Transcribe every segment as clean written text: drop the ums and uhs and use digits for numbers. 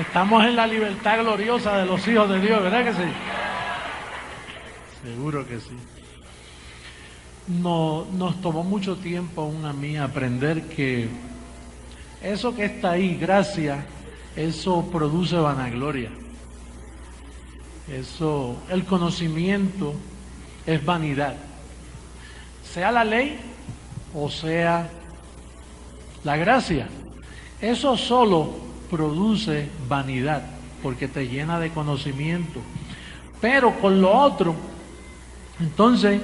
Estamos en la libertad gloriosa de los hijos de Dios, ¿verdad que sí? Seguro que sí. No, nos tomó mucho tiempo aún a mí aprender que eso que está ahí, gracia, eso produce vanagloria. Eso, el conocimiento es vanidad. Sea la ley o sea la gracia. Eso solo produce vanidad porque te llena de conocimiento. Pero con lo otro, entonces,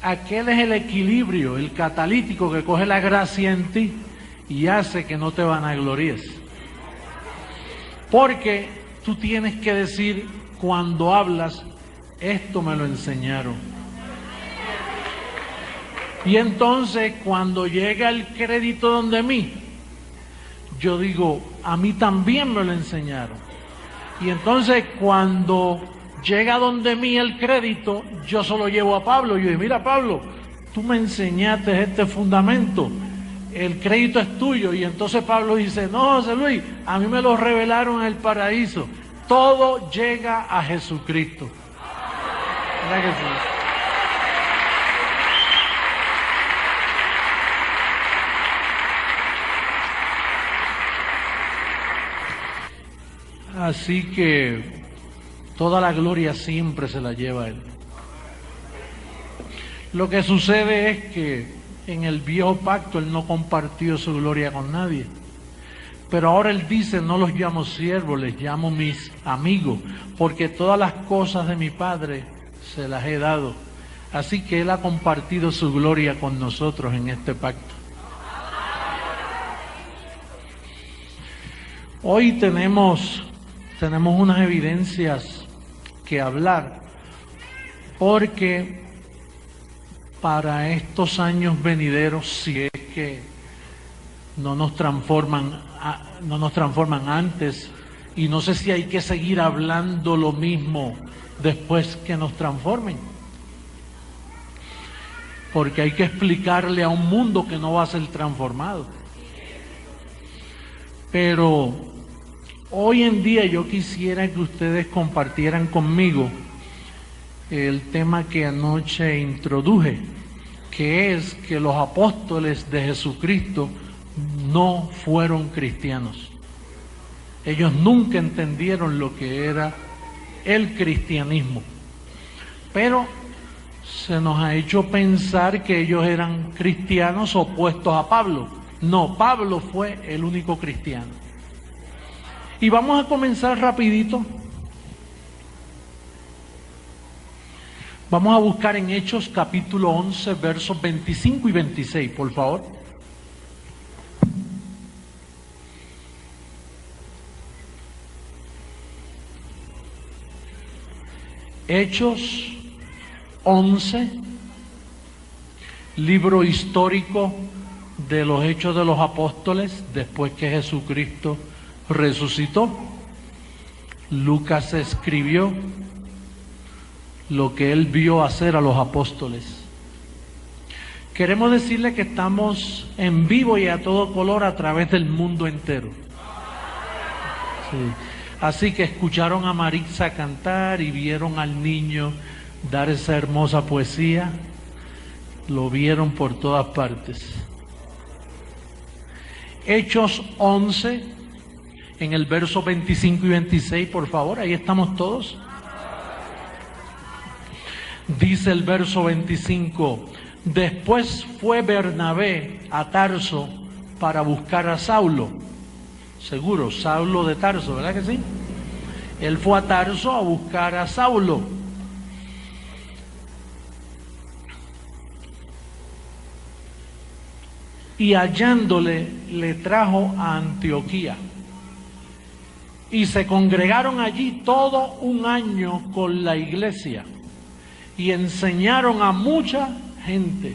aquel es el equilibrio, el catalítico que coge la gracia en ti y hace que no te vanaglories. Porque tú tienes que decir cuando hablas, esto me lo enseñaron. Y entonces cuando llega el crédito donde mí, yo digo, a mí también me lo enseñaron. Y entonces cuando llega donde mí el crédito, yo se lo llevo a Pablo. Yo digo, mira Pablo, tú me enseñaste este fundamento, el crédito es tuyo. Y entonces Pablo dice, no, José Luis, a mí me lo revelaron en el paraíso. Todo llega a Jesucristo. ¿Verdad que sí? Así que toda la gloria siempre se la lleva Él. Lo que sucede es que en el viejo pacto Él no compartió su gloria con nadie. Pero ahora Él dice, no los llamo siervos, les llamo mis amigos, porque todas las cosas de mi Padre se las he dado. Así que Él ha compartido su gloria con nosotros en este pacto. Hoy tenemos unas evidencias que hablar, porque para estos años venideros, si es que no nos transforman antes, y no sé si hay que seguir hablando lo mismo después que nos transformen, porque hay que explicarle a un mundo que no va a ser transformado. Pero hoy en día yo quisiera que ustedes compartieran conmigo el tema que anoche introduje, que es que los apóstoles de Jesucristo no fueron cristianos. Ellos nunca entendieron lo que era el cristianismo, pero se nos ha hecho pensar que ellos eran cristianos opuestos a Pablo. No, Pablo fue el único cristiano. Y vamos a comenzar rapidito. Vamos a buscar en Hechos capítulo 11, versos 25 y 26, por favor. Hechos 11, libro histórico de los Hechos de los Apóstoles, después que Jesucristo resucitó. Lucas escribió lo que él vio hacer a los apóstoles. Queremos decirle que estamos en vivo y a todo color a través del mundo entero. Sí. Así que escucharon a Maritza cantar y vieron al niño dar esa hermosa poesía. Lo vieron por todas partes. Hechos 11, en el verso 25 y 26, por favor, ahí estamos todos. Dice el verso 25, después fue Bernabé a Tarso para buscar a Saulo. Seguro, Saulo de Tarso, ¿verdad que sí? Él fue a Tarso a buscar a Saulo. Y hallándole, le trajo a Antioquía. Y se congregaron allí todo un año con la iglesia. Y enseñaron a mucha gente.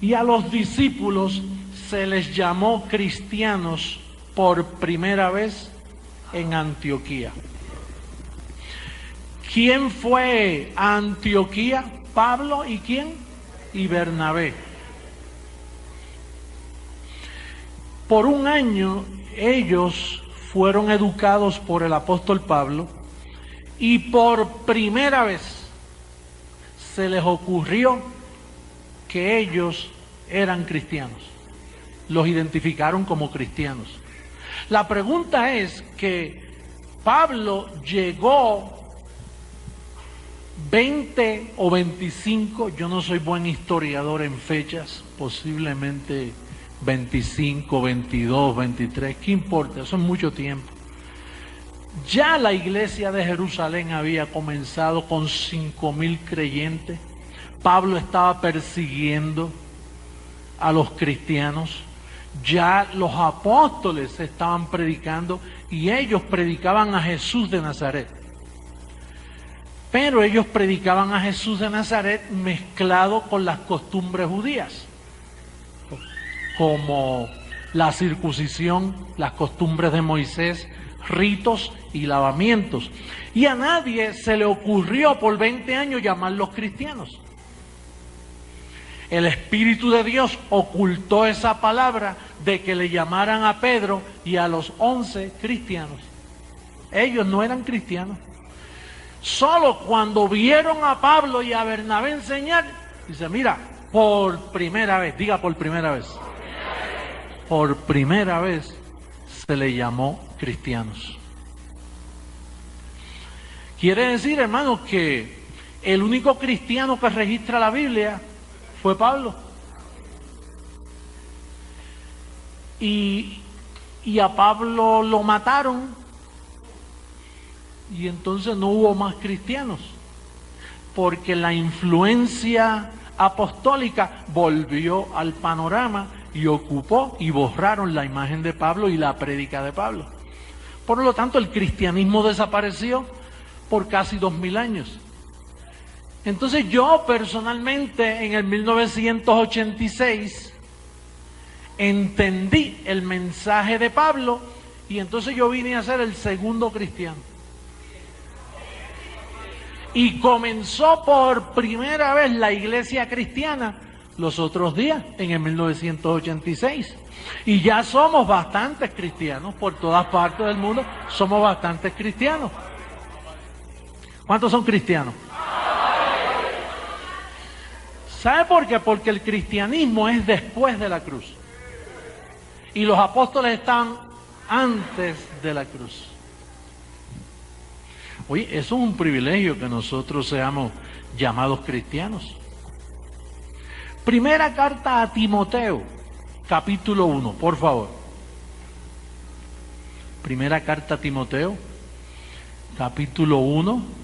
Y a los discípulos se les llamó cristianos por primera vez en Antioquía. ¿Quién fue a Antioquía? Pablo y ¿quién? Y Bernabé. Por un año ellos fueron educados por el apóstol Pablo y por primera vez se les ocurrió que ellos eran cristianos. Los identificaron como cristianos. La pregunta es que Pablo llegó 20 o 25, yo no soy buen historiador en fechas, posiblemente 25, 22, 23, ¿qué importa? Eso es mucho tiempo. Ya la iglesia de Jerusalén había comenzado con 5,000 creyentes. Pablo estaba persiguiendo a los cristianos. Ya los apóstoles estaban predicando y ellos predicaban a Jesús de Nazaret. Pero ellos predicaban a Jesús de Nazaret mezclado con las costumbres judías, como la circuncisión, las costumbres de Moisés, ritos y lavamientos. Y a nadie se le ocurrió por 20 años llamarlos cristianos. El Espíritu de Dios ocultó esa palabra de que le llamaran a Pedro y a los 11 cristianos. Ellos no eran cristianos. Solo cuando vieron a Pablo y a Bernabé enseñar, dice, mira, por primera vez, diga por primera vez. Por primera vez se le llamó cristianos. Quiere decir, hermanos, que el único cristiano que registra la Biblia fue Pablo. Y a Pablo lo mataron y entonces no hubo más cristianos, porque la influencia apostólica volvió al panorama y ocupó y borraron la imagen de Pablo y la prédica de Pablo. Por lo tanto, el cristianismo desapareció por casi 2000 años. Entonces yo personalmente en el 1986 entendí el mensaje de Pablo y entonces yo vine a ser el segundo cristiano. Y comenzó por primera vez la iglesia cristiana los otros días, en el 1986. Y ya somos bastantes cristianos, por todas partes del mundo somos bastantes cristianos. ¿Cuántos son cristianos? ¿Sabe por qué? Porque el cristianismo es después de la cruz. Y los apóstoles están antes de la cruz. Oye, eso es un privilegio que nosotros seamos llamados cristianos. Primera carta a Timoteo, capítulo 1, por favor. Primera carta a Timoteo, capítulo 1.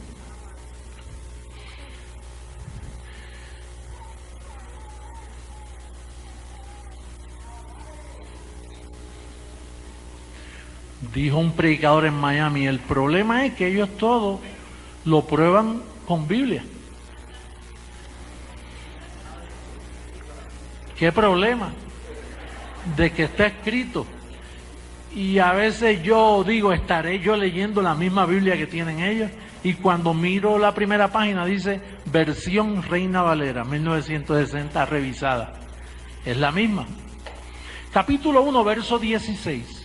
Dijo un predicador en Miami, el problema es que ellos todos lo prueban con Biblia. ¿Qué problema? De que está escrito. Y a veces yo digo, estaré yo leyendo la misma Biblia que tienen ellos. Y cuando miro la primera página dice, versión Reina Valera, 1960, revisada. Es la misma. Capítulo 1, verso 16.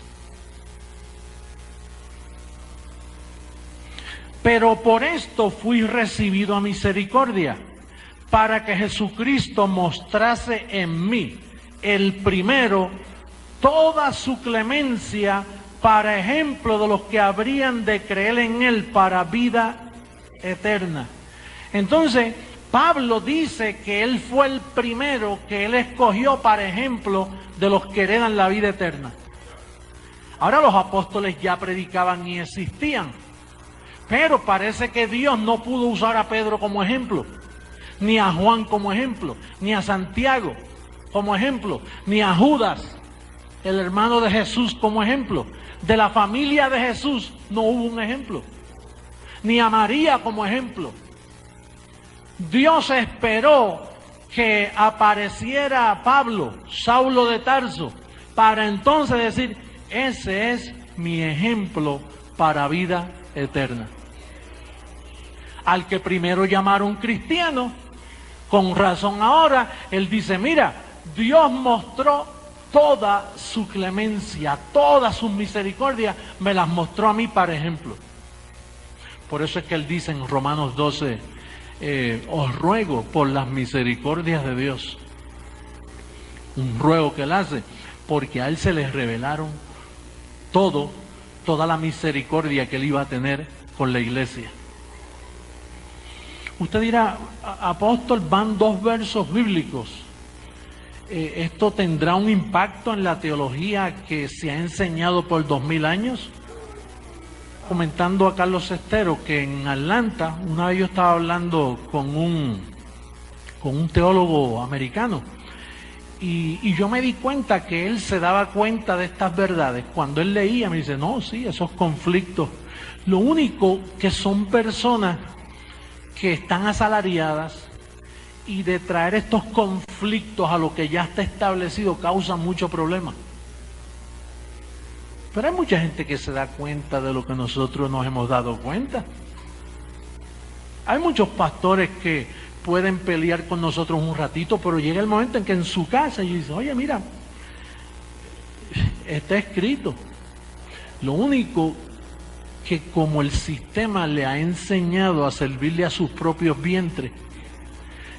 Pero por esto fui recibido a misericordia, para que Jesucristo mostrase en mí, el primero, toda su clemencia, para ejemplo de los que habrían de creer en él para vida eterna. Entonces, Pablo dice que él fue el primero que él escogió para ejemplo de los que heredan la vida eterna. Ahora los apóstoles ya predicaban y existían. Pero parece que Dios no pudo usar a Pedro como ejemplo, ni a Juan como ejemplo, ni a Santiago como ejemplo, ni a Judas, el hermano de Jesús, como ejemplo. De la familia de Jesús no hubo un ejemplo, ni a María como ejemplo. Dios esperó que apareciera Pablo, Saulo de Tarso, para entonces decir, ese es mi ejemplo para vida eterna. Al que primero llamaron cristiano, con razón ahora, él dice, mira, Dios mostró toda su clemencia, toda su misericordia, me las mostró a mí para ejemplo. Por eso es que él dice en Romanos 12, os ruego por las misericordias de Dios. Un ruego que él hace, porque a él se le revelaron toda la misericordia que él iba a tener con la iglesia. Usted dirá, apóstol, van 2 versos bíblicos. ¿Esto tendrá un impacto en la teología que se ha enseñado por 2000 años? Comentando a Carlos Estero que en Atlanta, una vez yo estaba hablando con un teólogo americano, y yo me di cuenta que él se daba cuenta de estas verdades. Cuando él leía, me dice, no, sí, esos conflictos. Lo único que son personas que están asalariadas, y de traer estos conflictos a lo que ya está establecido causa mucho problema. Pero hay mucha gente que se da cuenta de lo que nosotros nos hemos dado cuenta. Hay muchos pastores que pueden pelear con nosotros un ratito, pero llega el momento en que en su casa ellos dicen, oye, mira, está escrito. Lo único que como el sistema le ha enseñado a servirle a sus propios vientres,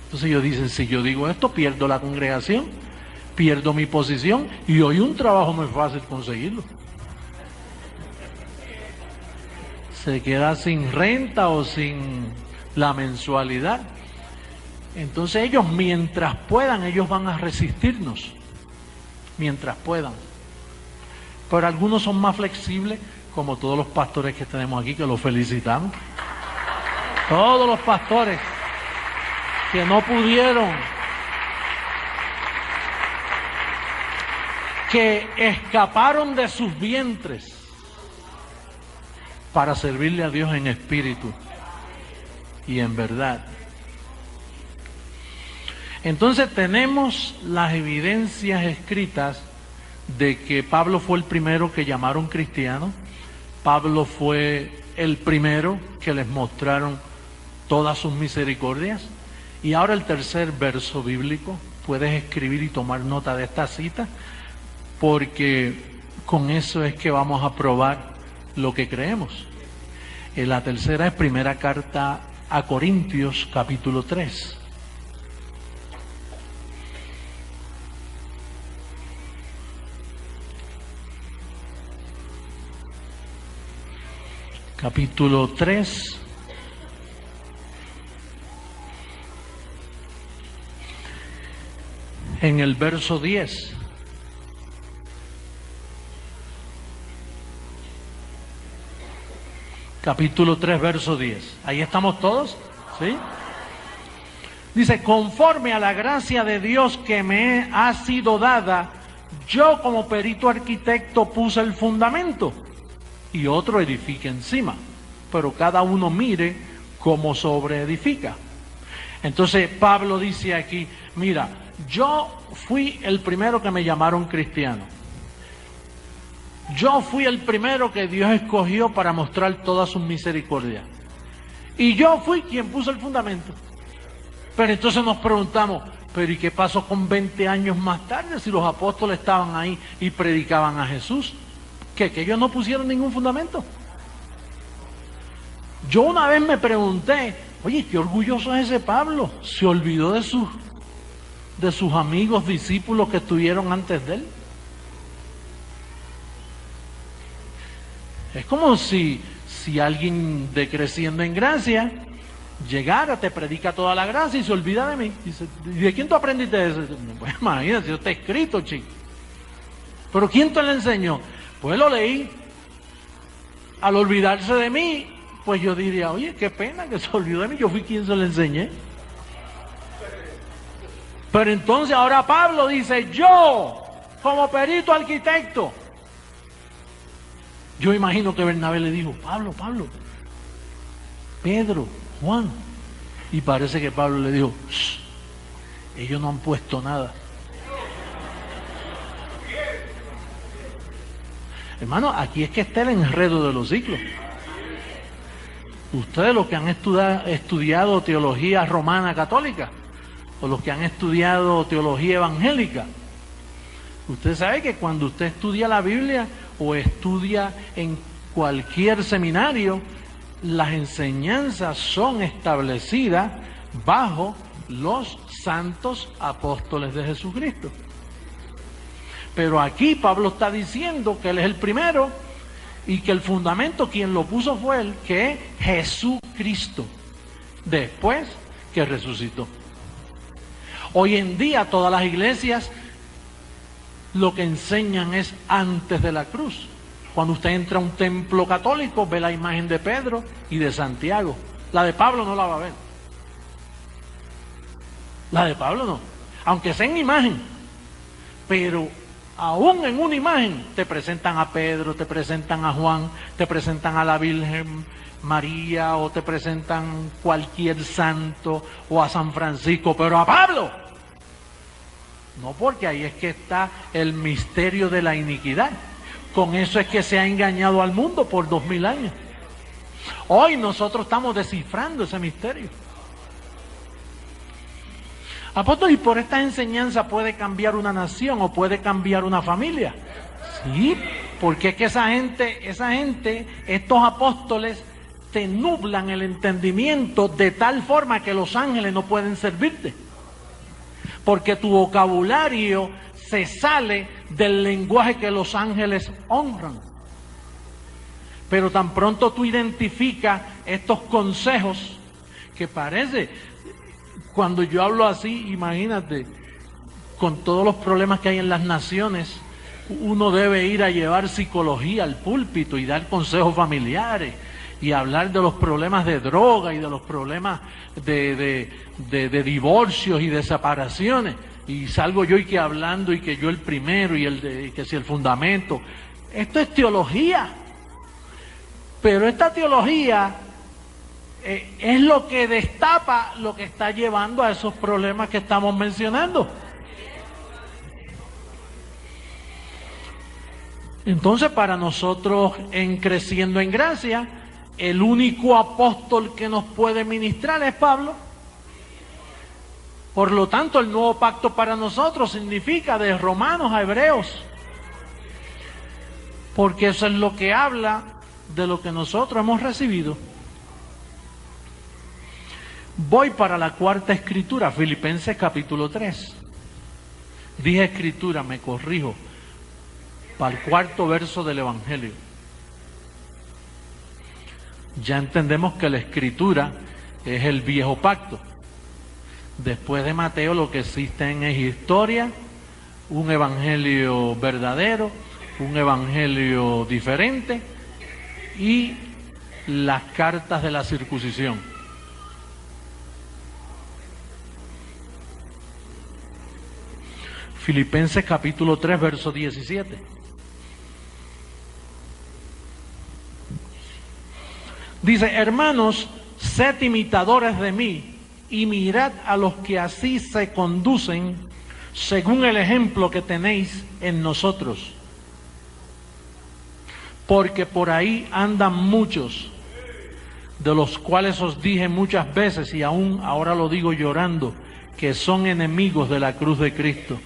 entonces ellos dicen, si yo digo esto, pierdo la congregación, pierdo mi posición, y hoy un trabajo no es fácil conseguirlo. Se queda sin renta o sin la mensualidad. Entonces ellos, mientras puedan, ellos van a resistirnos, mientras puedan. Pero algunos son más flexibles, como todos los pastores que tenemos aquí, que los felicitamos. Todos los pastores que no pudieron, que escaparon de sus vientres para servirle a Dios en espíritu y en verdad. Entonces tenemos las evidencias escritas de que Pablo fue el primero que llamaron cristiano. Pablo fue el primero que les mostraron todas sus misericordias. Y ahora el tercer verso bíblico, puedes escribir y tomar nota de esta cita, porque con eso es que vamos a probar lo que creemos. La tercera es primera carta a Corintios, capítulo 3. Capítulo 3. En el verso 10. Capítulo 3, verso 10. ¿Ahí estamos todos? ¿Sí? Dice, conforme a la gracia de Dios que me ha sido dada, yo como perito arquitecto puse el fundamento y otro edifica encima, pero cada uno mire cómo sobreedifica. Entonces Pablo dice aquí, mira, yo fui el primero que me llamaron cristiano. Yo fui el primero que Dios escogió para mostrar toda su misericordia. Y yo fui quien puso el fundamento. Pero entonces nos preguntamos, pero ¿y qué pasó con 20 años más tarde si los apóstoles estaban ahí y predicaban a Jesús? ¿Que ellos no pusieron ningún fundamento? Yo una vez me pregunté, oye, qué orgulloso es ese Pablo. Se olvidó de sus amigos, discípulos que estuvieron antes de él. Es como si alguien de Creciendo en Gracia llegara, te predica toda la gracia y se olvida de mí. Dice, ¿y de quién tú aprendiste eso? Pues imagínate, eso está escrito, chico. ¿Pero quién te lo enseñó? Pues lo leí. Al olvidarse de mí, pues yo diría, oye, qué pena que se olvidó de mí, yo fui quien se lo enseñé. Pero entonces ahora Pablo dice, yo, como perito arquitecto. Yo imagino que Bernabé le dijo, Pablo, Pedro, Juan. Y parece que Pablo le dijo, ellos no han puesto nada. Hermano, aquí es que está el enredo de los ciclos. Ustedes los que han estudiado teología romana católica, o los que han estudiado teología evangélica, Usted sabe que cuando usted estudia la Biblia o estudia en cualquier seminario, las enseñanzas son establecidas bajo los santos apóstoles de Jesucristo. Pero aquí Pablo está diciendo que él es el primero y que el fundamento, quien lo puso fue él, que es Jesucristo, después que resucitó. Hoy en día todas las iglesias lo que enseñan es antes de la cruz. Cuando usted entra a un templo católico, ve la imagen de Pedro y de Santiago. La de Pablo no la va a ver. La de Pablo no. Aunque sea en imagen. Pero aún en una imagen te presentan a Pedro, te presentan a Juan, te presentan a la Virgen María o te presentan cualquier santo o a San Francisco. Pero a Pablo no, porque ahí es que está el misterio de la iniquidad. Con eso es que se ha engañado al mundo por 2000 años. Hoy nosotros estamos descifrando ese misterio. Apóstol, ¿y por esta enseñanza puede cambiar una nación o puede cambiar una familia? Sí, porque es que esa gente, estos apóstoles, te nublan el entendimiento de tal forma que los ángeles no pueden servirte. Porque tu vocabulario se sale del lenguaje que los ángeles honran. Pero tan pronto tú identificas estos consejos, que parece, cuando yo hablo así, imagínate, con todos los problemas que hay en las naciones, uno debe ir a llevar psicología al púlpito y dar consejos familiares y hablar de los problemas de droga y de los problemas de divorcios y de separaciones. Y salgo yo y que hablando y que yo el primero y que si el fundamento. Esto es teología. Pero esta teología es lo que destapa lo que está llevando a esos problemas que estamos mencionando. Entonces, para nosotros en Creciendo en Gracia, el único apóstol que nos puede ministrar es Pablo. Por lo tanto, el nuevo pacto para nosotros significa de Romanos a Hebreos, porque eso es lo que habla de lo que nosotros hemos recibido. Voy para la cuarta escritura, Filipenses capítulo 3. Dije escritura, me corrijo, para el cuarto verso del Evangelio. Ya entendemos que la escritura es el viejo pacto. Después de Mateo lo que existen es historia, un evangelio verdadero, un evangelio diferente y las cartas de la circuncisión. Filipenses capítulo 3, verso 17. Dice, hermanos, sed imitadores de mí y mirad a los que así se conducen según el ejemplo que tenéis en nosotros. Porque por ahí andan muchos, de los cuales os dije muchas veces y aún ahora lo digo llorando, que son enemigos de la cruz de Cristo.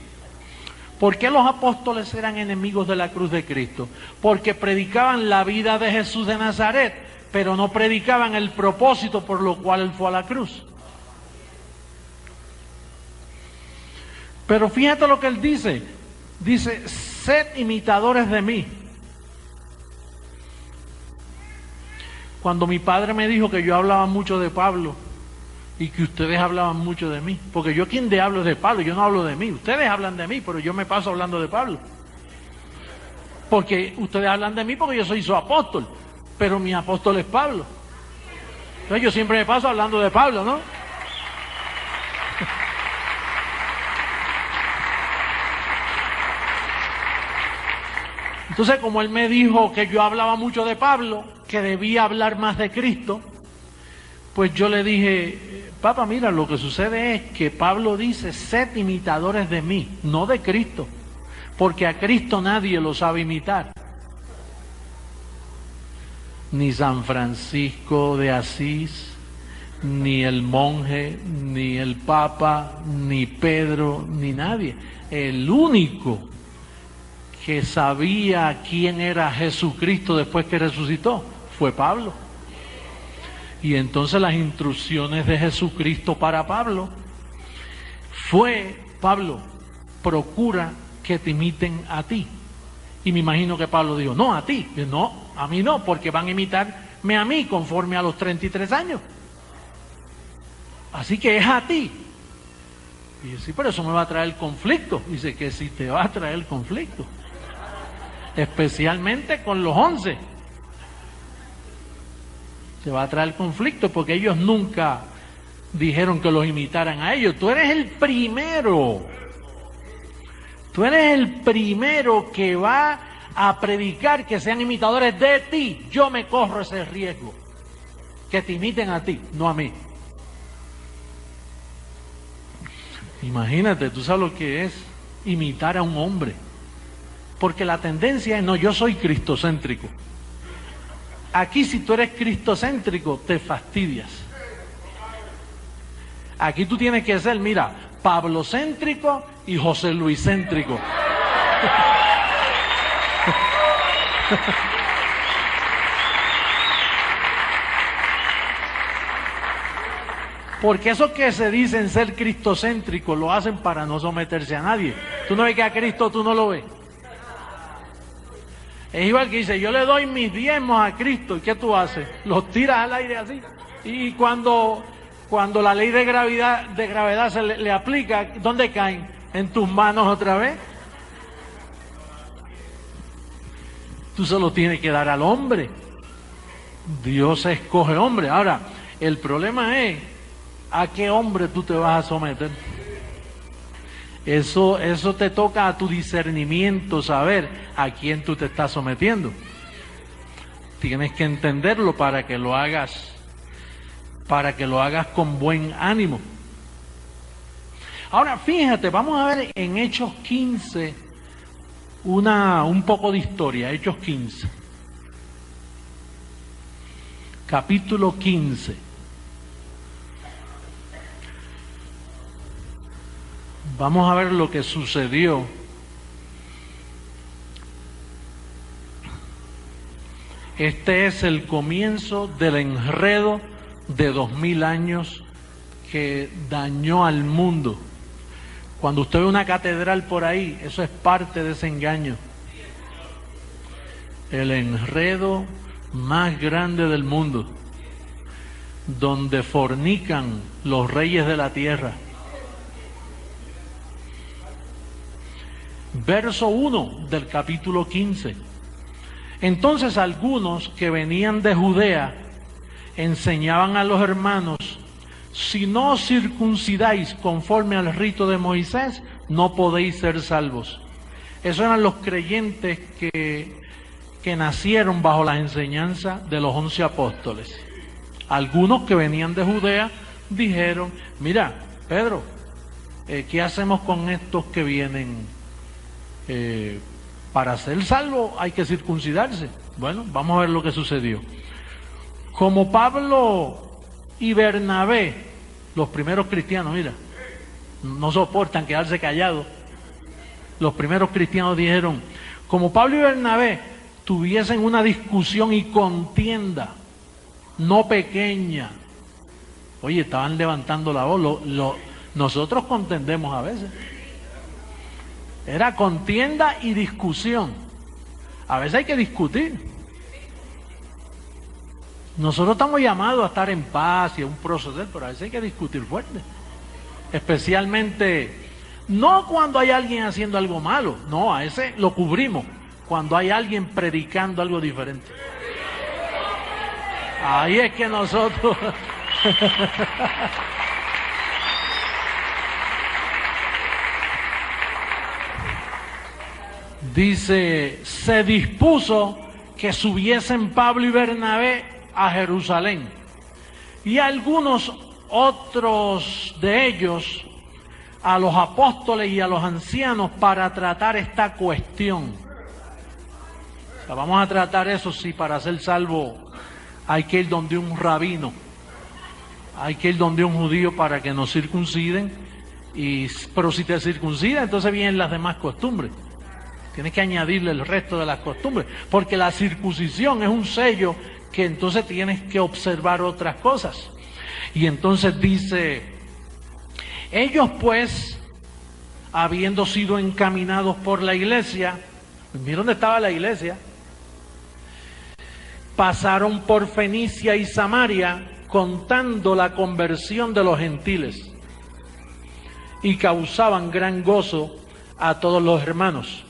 ¿Por qué los apóstoles eran enemigos de la cruz de Cristo? Porque predicaban la vida de Jesús de Nazaret, pero no predicaban el propósito por lo cual él fue a la cruz. Pero fíjate lo que él dice. Dice, sed imitadores de mí. Cuando mi padre me dijo que yo hablaba mucho de Pablo y que ustedes hablaban mucho de mí, porque yo quien de hablo es de Pablo, yo no hablo de mí. Ustedes hablan de mí, pero yo me paso hablando de Pablo. Porque ustedes hablan de mí porque yo soy su apóstol, pero mi apóstol es Pablo. Entonces yo siempre me paso hablando de Pablo, ¿no? Entonces, como él me dijo que yo hablaba mucho de Pablo, que debía hablar más de Cristo, pues yo le dije, papá, mira, lo que sucede es que Pablo dice, sed imitadores de mí, no de Cristo, porque a Cristo nadie lo sabe imitar. Ni San Francisco de Asís, ni el monje, ni el papa, ni Pedro, ni nadie. El único que sabía quién era Jesucristo después que resucitó? Fue Pablo. Y entonces las instrucciones de Jesucristo para Pablo fue: Pablo, procura que te imiten a ti. Y me imagino que Pablo dijo: no, a ti. Y no, a mí no, porque van a imitarme a mí conforme a los 33 años. Así que es a ti. Y dice: sí, pero eso me va a traer conflicto. Dice que sí te va a traer conflicto. Especialmente con los 11. Te va a traer conflicto porque ellos nunca dijeron que los imitaran a ellos. Tú eres el primero. Tú eres el primero que va a predicar que sean imitadores de ti. Yo me corro ese riesgo. Que te imiten a ti, no a mí. Imagínate, tú sabes lo que es imitar a un hombre. Porque la tendencia es: no, yo soy cristocéntrico. Aquí, si tú eres cristocéntrico, te fastidias. Aquí tú tienes que ser, mira, pablocéntrico y José Luiscéntrico. Porque esos que se dicen ser cristocéntricos lo hacen para no someterse a nadie. Tú no ves que a Cristo tú no lo ves. Es igual que dice: yo le doy mis diezmos a Cristo. ¿Y qué tú haces? Los tiras al aire así. Y cuando la ley de gravedad se le aplica, ¿dónde caen? ¿En tus manos otra vez? Tú se lo tienes que dar al hombre. Dios escoge hombre. Ahora, el problema es: ¿a qué hombre tú te vas a someter? Eso te toca a tu discernimiento, saber a quién tú te estás sometiendo. Tienes que entenderlo para que lo hagas con buen ánimo. Ahora, fíjate, vamos a ver en Hechos 15 un poco de historia. Hechos 15. Capítulo 15. Vamos a ver lo que sucedió este es el comienzo del enredo de 2000 años que dañó al mundo. Cuando usted ve una catedral por ahí, eso es parte de ese engaño. El enredo más grande del mundo, donde fornican los reyes de la tierra. Verso 1 del capítulo 15. Entonces algunos que venían de Judea enseñaban a los hermanos: si no os circuncidáis conforme al rito de Moisés, no podéis ser salvos. Esos eran los creyentes que nacieron bajo la enseñanza de los 11 apóstoles. Algunos que venían de Judea dijeron: mira, Pedro, ¿qué hacemos con estos que vienen? Para ser salvo hay que circuncidarse. Bueno, vamos a ver lo que sucedió. Como Pablo y Bernabé, los primeros cristianos, mira, no soportan quedarse callados. Los primeros cristianos dijeron: como Pablo y Bernabé tuviesen una discusión y contienda no pequeña. Oye, estaban levantando la voz. Nosotros contendemos a veces. Era contienda y discusión. A veces hay que discutir. Nosotros estamos llamados a estar en paz y a un proceder, pero a veces hay que discutir fuerte. Especialmente, no cuando hay alguien haciendo algo malo, no, a ese lo cubrimos. Cuando hay alguien predicando algo diferente. Ahí es que nosotros... Dice: se dispuso que subiesen Pablo y Bernabé a Jerusalén, y algunos otros de ellos a los apóstoles y a los ancianos para tratar esta cuestión. O sea, vamos a tratar eso, sí, para ser salvo hay que ir donde un rabino, hay que ir donde un judío para que nos circunciden, pero si te circuncida, entonces vienen las demás costumbres. Tienes que añadirle el resto de las costumbres, porque la circuncisión es un sello que entonces tienes que observar otras cosas. Y entonces dice, ellos pues, habiendo sido encaminados por la iglesia, mira dónde estaba la iglesia, pasaron por Fenicia y Samaria contando la conversión de los gentiles y causaban gran gozo a todos los hermanos.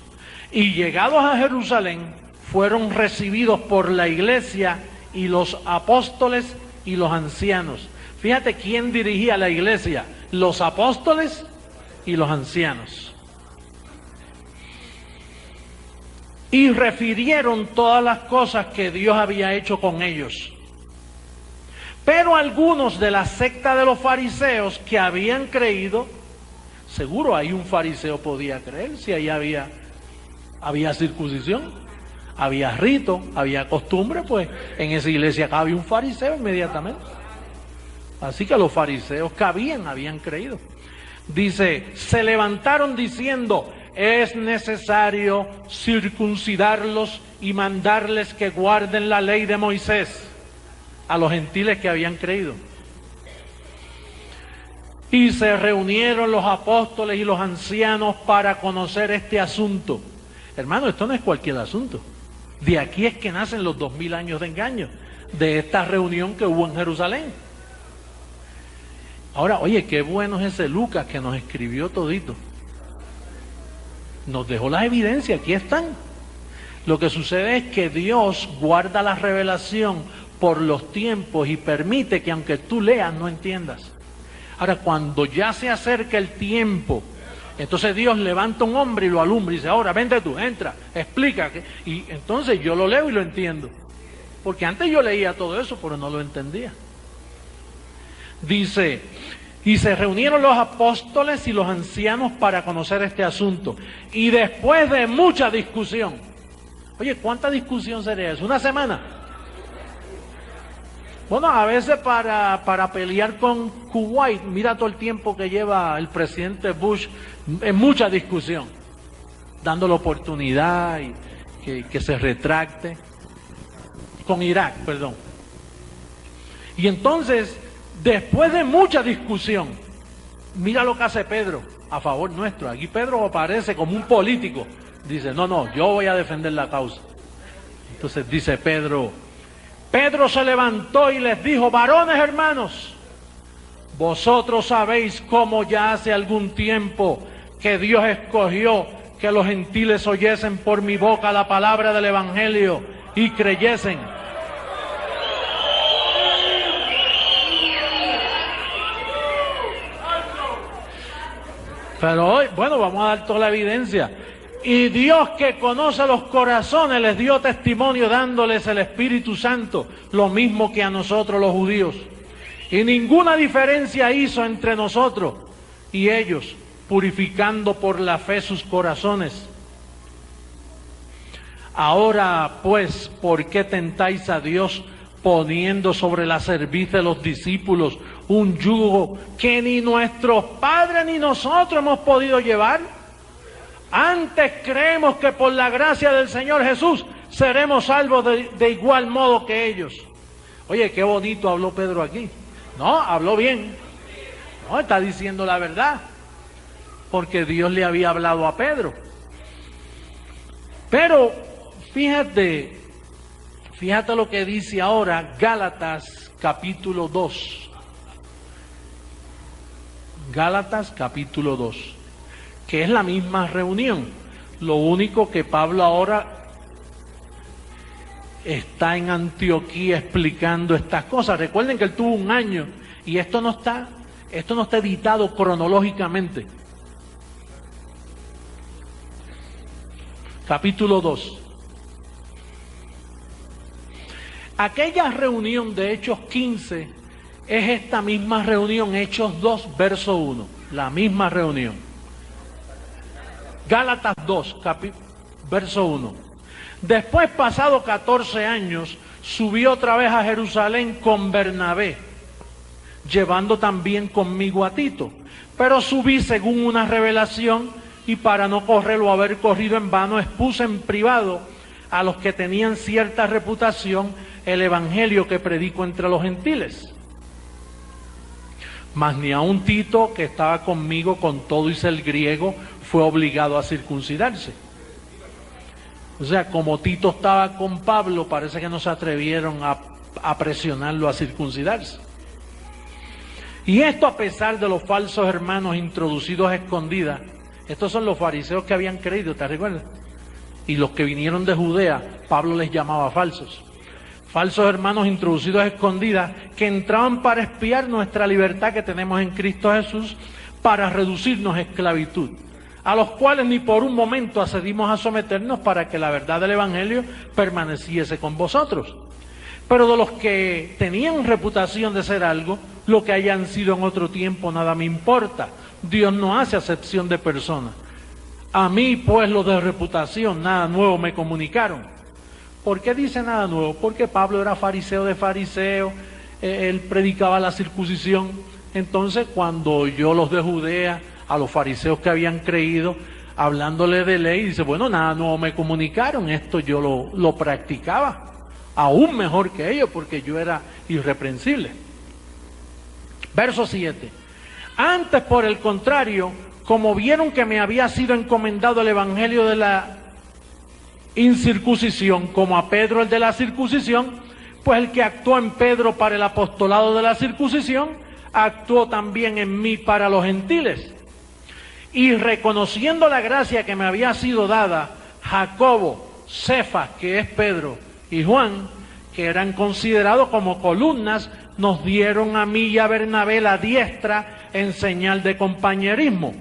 Y llegados a Jerusalén, fueron recibidos por la iglesia y los apóstoles y los ancianos. Fíjate quién dirigía la iglesia, los apóstoles y los ancianos. Y refirieron todas las cosas que Dios había hecho con ellos. Pero algunos de la secta de los fariseos que habían creído, seguro ahí un fariseo podía creer, si ahí había circuncisión, había rito, había costumbre, pues en esa iglesia acá había un fariseo inmediatamente. Así que los fariseos que habían creído. Dice, se levantaron diciendo, es necesario circuncidarlos y mandarles que guarden la ley de Moisés, a los gentiles que habían creído. Y se reunieron los apóstoles y los ancianos para conocer este asunto. Hermano, esto no es cualquier asunto. De aquí es que nacen los 2000 años de engaño, de esta reunión que hubo en Jerusalén. Ahora, oye, qué bueno es ese Lucas que nos escribió todito. Nos dejó las evidencias, aquí están. Lo que sucede es que Dios guarda la revelación por los tiempos y permite que aunque tú leas no entiendas. Ahora, cuando ya se acerca el tiempo, entonces Dios levanta un hombre y lo alumbra y dice, ahora vente tú, entra, explica. Y entonces yo lo leo y lo entiendo. Porque antes yo leía todo eso, pero no lo entendía. Dice, y se reunieron los apóstoles y los ancianos para conocer este asunto. Y después de mucha discusión, oye, ¿cuánta discusión sería eso? ¿Una semana? Bueno, a veces para pelear con Kuwait, mira todo el tiempo que lleva el presidente Bush en mucha discusión, dándole oportunidad y que se retracte. Con Irak, perdón. Y entonces, después de mucha discusión, mira lo que hace Pedro a favor nuestro. Aquí Pedro aparece como un político. Dice, no, yo voy a defender la causa. Entonces dice Pedro se levantó y les dijo, varones hermanos, vosotros sabéis cómo ya hace algún tiempo que Dios escogió que los gentiles oyesen por mi boca la palabra del evangelio y creyesen. Pero hoy, bueno, vamos a dar toda la evidencia. Y Dios, que conoce los corazones, les dio testimonio dándoles el Espíritu Santo, lo mismo que a nosotros los judíos. Y ninguna diferencia hizo entre nosotros y ellos, purificando por la fe sus corazones. Ahora, pues, ¿por qué tentáis a Dios poniendo sobre la cerviz de los discípulos un yugo que ni nuestros padres ni nosotros hemos podido llevar? Antes creemos que por la gracia del Señor Jesús seremos salvos de igual modo que ellos. Oye, qué bonito habló Pedro aquí. No, habló bien. No, está diciendo la verdad. Porque Dios le había hablado a Pedro. Pero, fíjate lo que dice ahora Gálatas capítulo 2. Gálatas capítulo 2. Que es la misma reunión. Lo único que Pablo ahora está en Antioquía explicando estas cosas. Recuerden que él tuvo un año y esto no está editado cronológicamente. Capítulo 2. Aquella reunión de Hechos 15 es esta misma reunión, Hechos 2, verso 1. La misma reunión. Gálatas 2, verso 1. Después, pasado 14 años, subí otra vez a Jerusalén con Bernabé, llevando también conmigo a Tito. Pero subí según una revelación y para no correr o haber corrido en vano, expuse en privado a los que tenían cierta reputación el evangelio que predico entre los gentiles. Mas ni aun Tito, que estaba conmigo con todo y ser griego, fue obligado a circuncidarse. O sea, como Tito estaba con Pablo, parece que no se atrevieron a presionarlo a circuncidarse. Y esto a pesar de los falsos hermanos introducidos a escondidas. Estos son los fariseos que habían creído, ¿te recuerdas? Y los que vinieron de Judea, Pablo les llamaba falsos. Falsos hermanos introducidos a escondidas que entraban para espiar nuestra libertad que tenemos en Cristo Jesús, para reducirnos a esclavitud, a los cuales ni por un momento accedimos a someternos para que la verdad del Evangelio permaneciese con vosotros. Pero de los que tenían reputación de ser algo, lo que hayan sido en otro tiempo, nada me importa. Dios no hace acepción de personas. A mí, pues, los de reputación, nada nuevo me comunicaron. ¿Por qué dice nada nuevo? Porque Pablo era fariseo de fariseos, él predicaba la circuncisión. Entonces, cuando oyó los de Judea, a los fariseos que habían creído, hablándole de ley, dice, bueno, nada nuevo me comunicaron, esto yo lo practicaba, aún mejor que ellos, porque yo era irreprensible. Verso 7. Antes, por el contrario, como vieron que me había sido encomendado el evangelio de la incircuncisión, como a Pedro el de la circuncisión, pues el que actuó en Pedro para el apostolado de la circuncisión, actuó también en mí para los gentiles. Y reconociendo la gracia que me había sido dada, Jacobo, Cefas, que es Pedro, y Juan, que eran considerados como columnas, nos dieron a mí y a Bernabé la diestra en señal de compañerismo,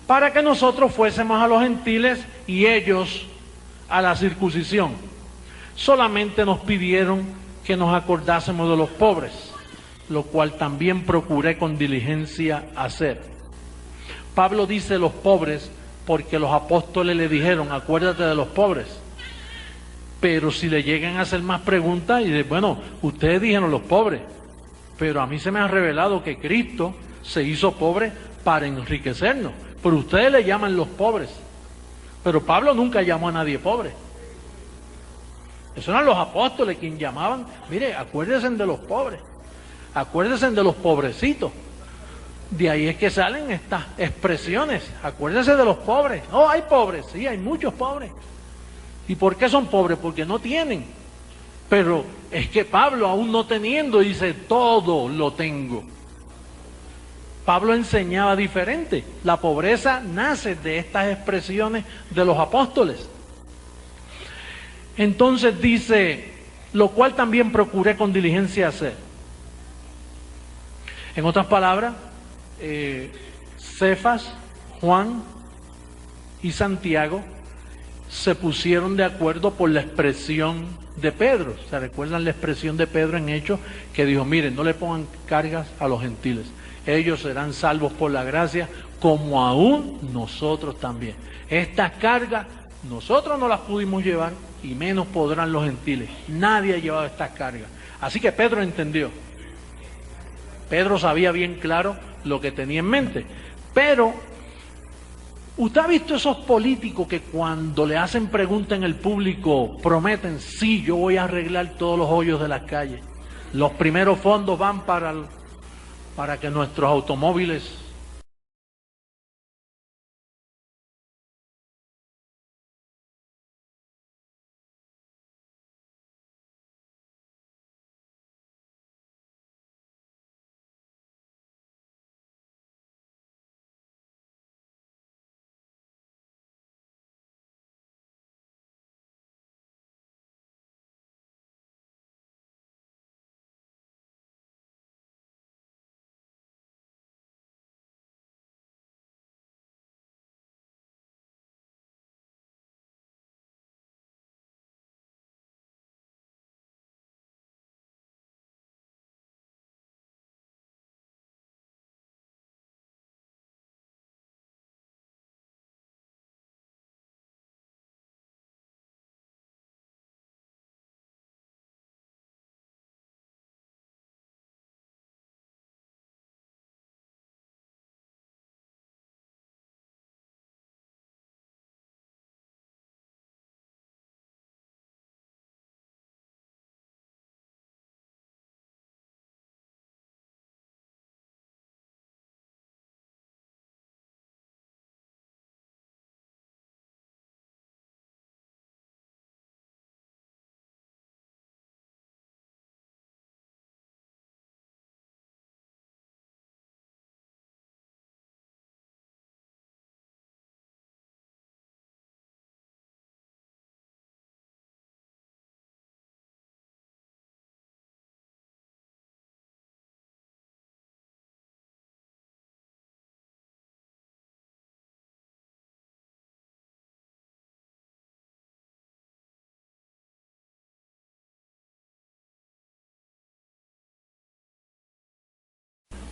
para que nosotros fuésemos a los gentiles y ellos a la circuncisión. Solamente nos pidieron que nos acordásemos de los pobres, lo cual también procuré con diligencia hacer. Pablo dice los pobres porque los apóstoles le dijeron, acuérdate de los pobres. Pero si le llegan a hacer más preguntas y dicen, bueno, ustedes dijeron los pobres, pero a mí se me ha revelado que Cristo se hizo pobre para enriquecernos, pero ustedes le llaman los pobres. Pero Pablo nunca llamó a nadie pobre. Esos eran los apóstoles quienes llamaban, mire, acuérdense de los pobres, acuérdense de los pobrecitos. De ahí es que salen estas expresiones, acuérdense de los pobres. Oh, hay pobres, sí, hay muchos pobres. ¿Y por qué son pobres? Porque no tienen. Pero es que Pablo, aún no teniendo, dice, todo lo tengo. Pablo enseñaba diferente. La pobreza nace de estas expresiones de los apóstoles. Entonces dice, lo cual también procuré con diligencia hacer. En otras palabras, Cefas, Juan y Santiago se pusieron de acuerdo por la expresión de Pedro. ¿Se recuerdan la expresión de Pedro en Hechos? Que dijo, miren, no le pongan cargas a los gentiles. Ellos serán salvos por la gracia, como aún nosotros también. Estas cargas nosotros no las pudimos llevar y menos podrán los gentiles. Nadie ha llevado estas cargas. Así que Pedro entendió. Pedro sabía bien claro lo que tenía en mente. Pero, ¿usted ha visto esos políticos que cuando le hacen preguntas en el público prometen, sí, yo voy a arreglar todos los hoyos de las calles? Los primeros fondos van para que nuestros automóviles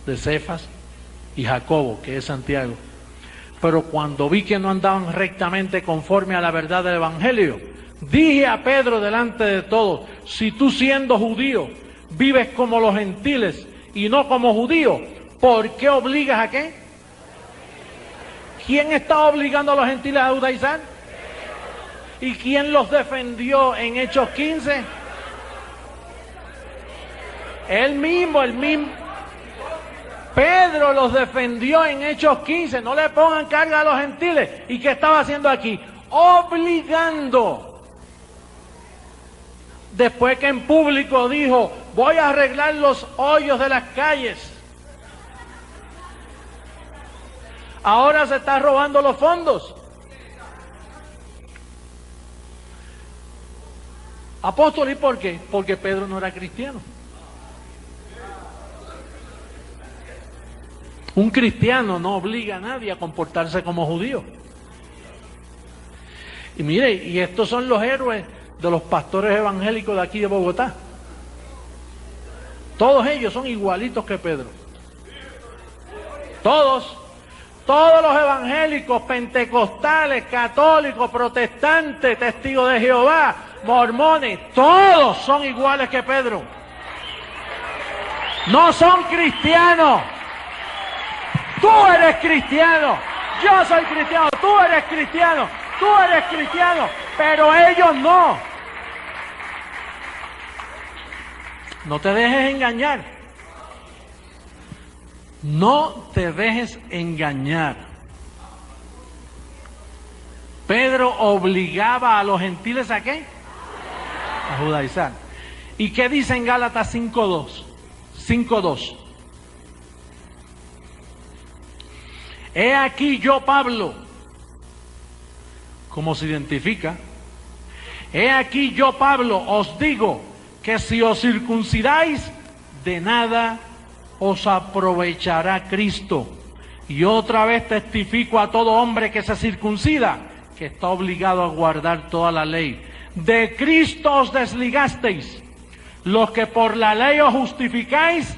de Cefas y Jacobo, que es Santiago. Pero cuando vi que no andaban rectamente conforme a la verdad del Evangelio, dije a Pedro delante de todos: si tú, siendo judío, vives como los gentiles y no como judío, ¿por qué obligas a qué? ¿Quién está obligando a los gentiles a judaizar? ¿Y quién los defendió en Hechos 15? Él mismo. Pedro los defendió en Hechos 15. No le pongan carga a los gentiles. ¿Y qué estaba haciendo aquí? Obligando. Después que en público dijo: voy a arreglar los hoyos de las calles. Ahora se está robando los fondos. Apóstol, ¿y por qué? Porque Pedro no era cristiano. Un cristiano no obliga a nadie a comportarse como judío. Y mire, y estos son los héroes de los pastores evangélicos de aquí de Bogotá. Todos ellos son igualitos que Pedro. Todos los evangélicos, pentecostales, católicos, protestantes, testigos de Jehová, mormones, todos son iguales que Pedro. No son cristianos. Tú eres cristiano, yo soy cristiano, tú eres cristiano, pero ellos no. No te dejes engañar. No te dejes engañar. Pedro obligaba a los gentiles ¿a qué? A judaizar. ¿Y qué dice en Gálatas 5:2? 5:2. He aquí yo, Pablo, ¿cómo se identifica? He aquí yo, Pablo, os digo que si os circuncidáis, de nada os aprovechará Cristo. Y otra vez testifico a todo hombre que se circuncida, que está obligado a guardar toda la ley. De Cristo os desligasteis, los que por la ley os justificáis,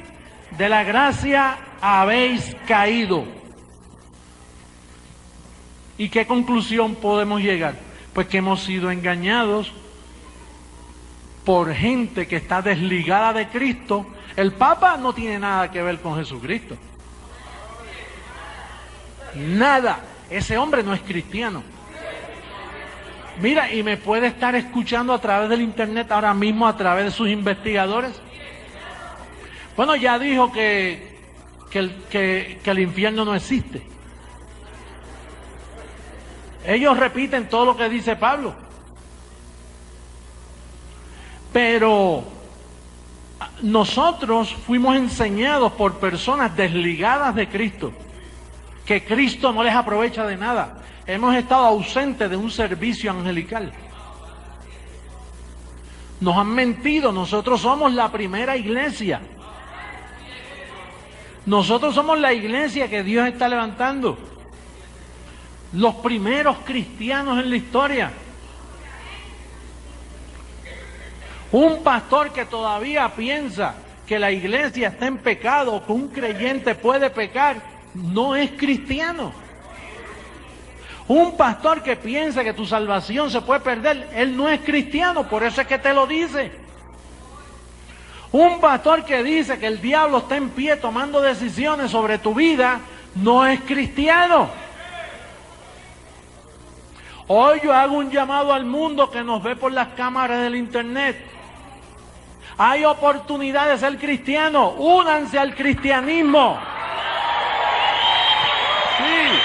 de la gracia habéis caído. ¿Y qué conclusión podemos llegar? Pues que hemos sido engañados por gente que está desligada de Cristo. El Papa no tiene nada que ver con Jesucristo. Nada. Ese hombre no es cristiano. Mira, y me puede estar escuchando a través del internet ahora mismo, a través de sus investigadores. Bueno, ya dijo que el infierno no existe. Ellos repiten todo lo que dice Pablo. Pero nosotros fuimos enseñados por personas desligadas de Cristo, que Cristo no les aprovecha de nada. Hemos estado ausentes de un servicio angelical. Nos han mentido. Nosotros somos la primera iglesia. Nosotros somos la iglesia que Dios está levantando. Los primeros cristianos en la historia. Un pastor que todavía piensa que la iglesia está en pecado, o que un creyente puede pecar, no es cristiano. Un pastor que piensa que tu salvación se puede perder, él no es cristiano, por eso es que te lo dice. Un pastor que dice que el diablo está en pie tomando decisiones sobre tu vida, no es cristiano. Hoy yo hago un llamado al mundo que nos ve por las cámaras del internet. Hay oportunidad de ser cristiano. Únanse al cristianismo. Sí.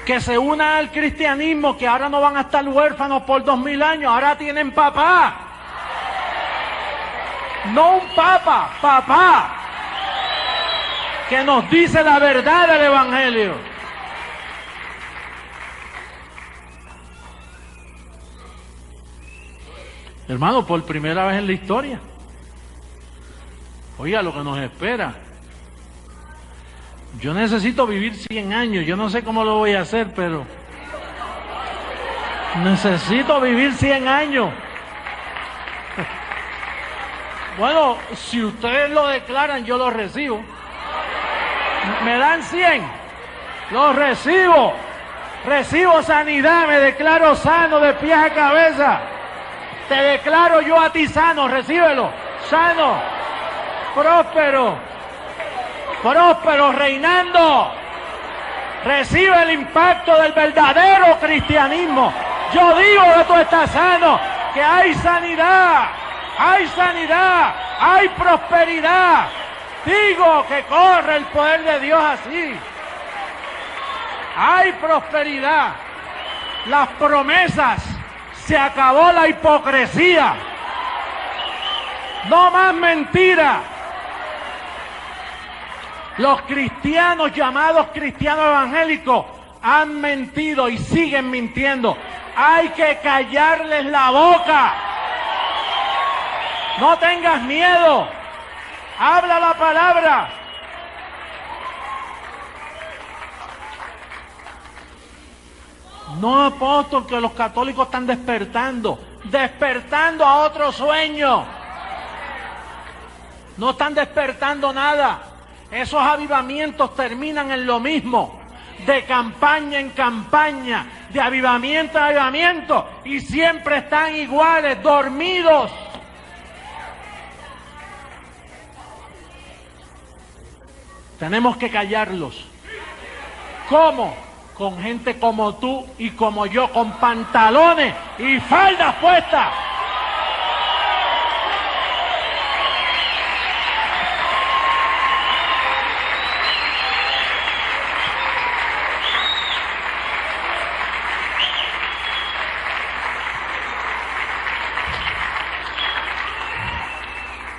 Que se unan al cristianismo, que ahora no van a estar huérfanos por 2000 años, ahora tienen papá. No un papa, papá, que nos dice la verdad del Evangelio. Hermano, por primera vez en la historia, oiga lo que nos espera. Yo necesito vivir 100 años, yo no sé cómo lo voy a hacer, pero Necesito vivir 100 años. Bueno, si ustedes lo declaran, yo lo recibo. ¿Me dan 100? Lo recibo. Recibo sanidad, me declaro sano de pies a cabeza. Te declaro yo a ti sano, recíbelo. Sano, próspero, próspero, reinando. Recibe el impacto del verdadero cristianismo. Yo digo que tú estás sano, que hay sanidad, hay prosperidad. Digo que corre el poder de Dios así. Hay prosperidad. Las promesas. Se acabó la hipocresía. No más mentira. Los cristianos llamados cristianos evangélicos han mentido y siguen mintiendo. Hay que callarles la boca. No tengas miedo. Habla la palabra. No, apóstol, que los católicos están despertando a otro sueño. No están despertando nada. Esos avivamientos terminan en lo mismo, de campaña en campaña, de avivamiento en avivamiento, y siempre están iguales, dormidos. Tenemos que callarlos. ¿Cómo? Con gente como tú y como yo, con pantalones y faldas puestas.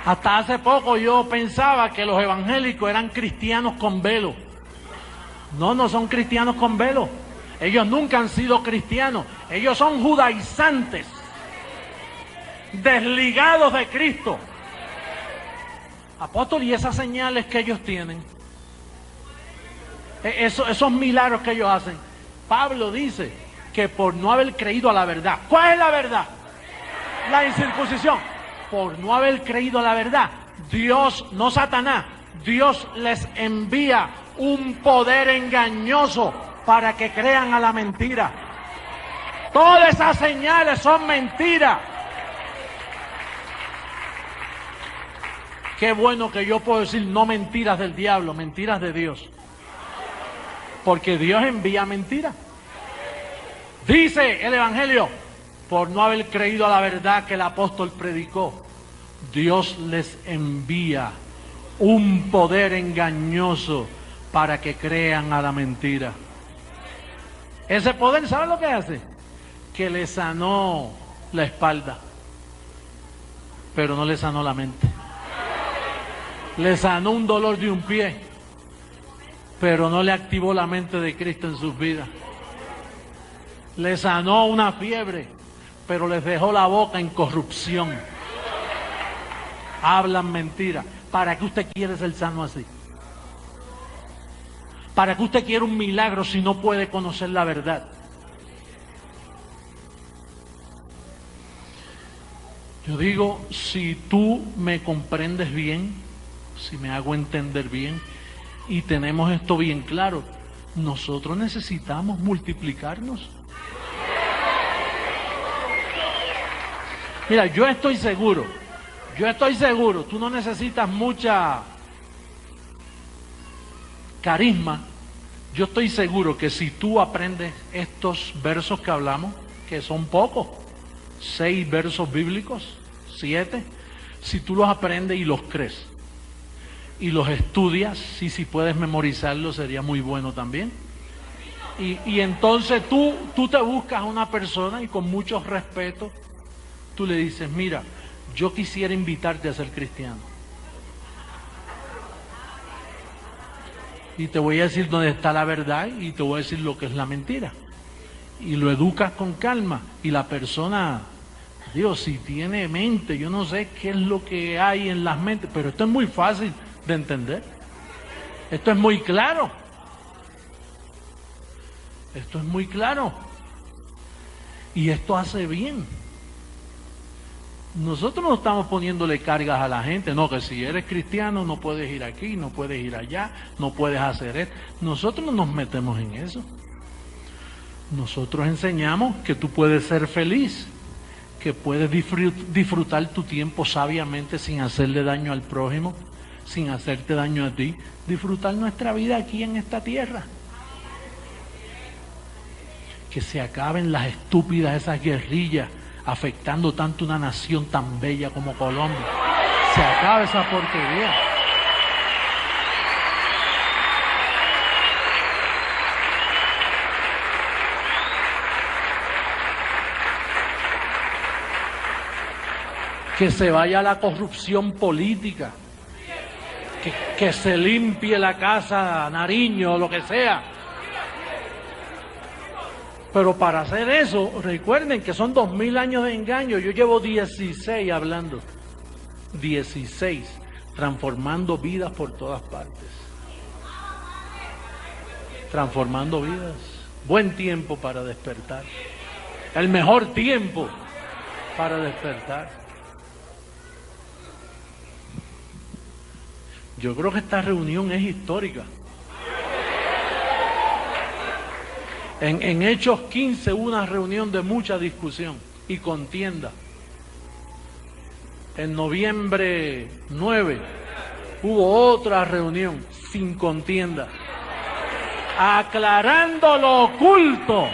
Hasta hace poco yo pensaba que los evangélicos eran cristianos con velo. No, no son cristianos con velo. Ellos nunca han sido cristianos. Ellos son judaizantes, desligados de Cristo. Apóstol, ¿y esas señales que ellos tienen? Esos milagros que ellos hacen. Pablo dice que por no haber creído a la verdad. ¿Cuál es la verdad? La incircuncisión. Por no haber creído a la verdad, Dios, no Satanás, Dios les envía un poder engañoso para que crean a la mentira. Todas esas señales son mentiras. Qué bueno que yo puedo decir no mentiras del diablo, mentiras de Dios. Porque Dios envía mentiras. Dice el Evangelio, por no haber creído a la verdad que el apóstol predicó, Dios les envía un poder engañoso para que crean a la mentira. Ese poder, ¿saben lo que hace? Que le sanó la espalda, pero no le sanó la mente. Le sanó un dolor de un pie, pero no le activó la mente de Cristo en sus vidas. Le sanó una fiebre, pero les dejó la boca en corrupción. Hablan mentira. ¿Para qué usted quiere ser sano así? ¿Para qué usted quiere un milagro si no puede conocer la verdad? Yo digo, si tú me comprendes bien, si me hago entender bien, y tenemos esto bien claro, nosotros necesitamos multiplicarnos. Mira, yo estoy seguro, tú no necesitas mucha carisma. Yo estoy seguro que si tú aprendes estos versos que hablamos, que son pocos, 6 versos bíblicos, 7, si tú los aprendes y los crees, y los estudias, si puedes memorizarlos sería muy bueno también. Y entonces tú te buscas a una persona y con mucho respeto, tú le dices, mira, yo quisiera invitarte a ser cristiano. Y te voy a decir dónde está la verdad y te voy a decir lo que es la mentira. Y lo educas con calma. Y la persona, Dios, si tiene mente, yo no sé qué es lo que hay en las mentes, pero esto es muy fácil de entender. Esto es muy claro. Esto es muy claro. Y esto hace bien. Nosotros no estamos poniéndole cargas a la gente, no, que si eres cristiano no puedes ir aquí, no puedes ir allá, no puedes hacer esto. Nosotros no nos metemos en eso. Nosotros enseñamos que tú puedes ser feliz, que puedes disfrutar tu tiempo sabiamente sin hacerle daño al prójimo, sin hacerte daño a ti, disfrutar nuestra vida aquí en esta tierra. Que se acaben las estúpidas, esas guerrillas, afectando tanto una nación tan bella como Colombia. Se acaba esa porquería. Que se vaya la corrupción política. Que se limpie la casa Nariño o lo que sea. Pero para hacer eso, recuerden que son 2000 años de engaño. Yo llevo 16 hablando. 16. Transformando vidas por todas partes. Transformando vidas. Buen tiempo para despertar. El mejor tiempo para despertar. Yo creo que esta reunión es histórica. En Hechos 15 hubo una reunión de mucha discusión y contienda. En noviembre 9 hubo otra reunión sin contienda, aclarando lo oculto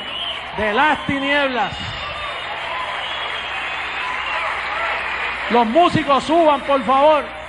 de las tinieblas. Los músicos suban, por favor.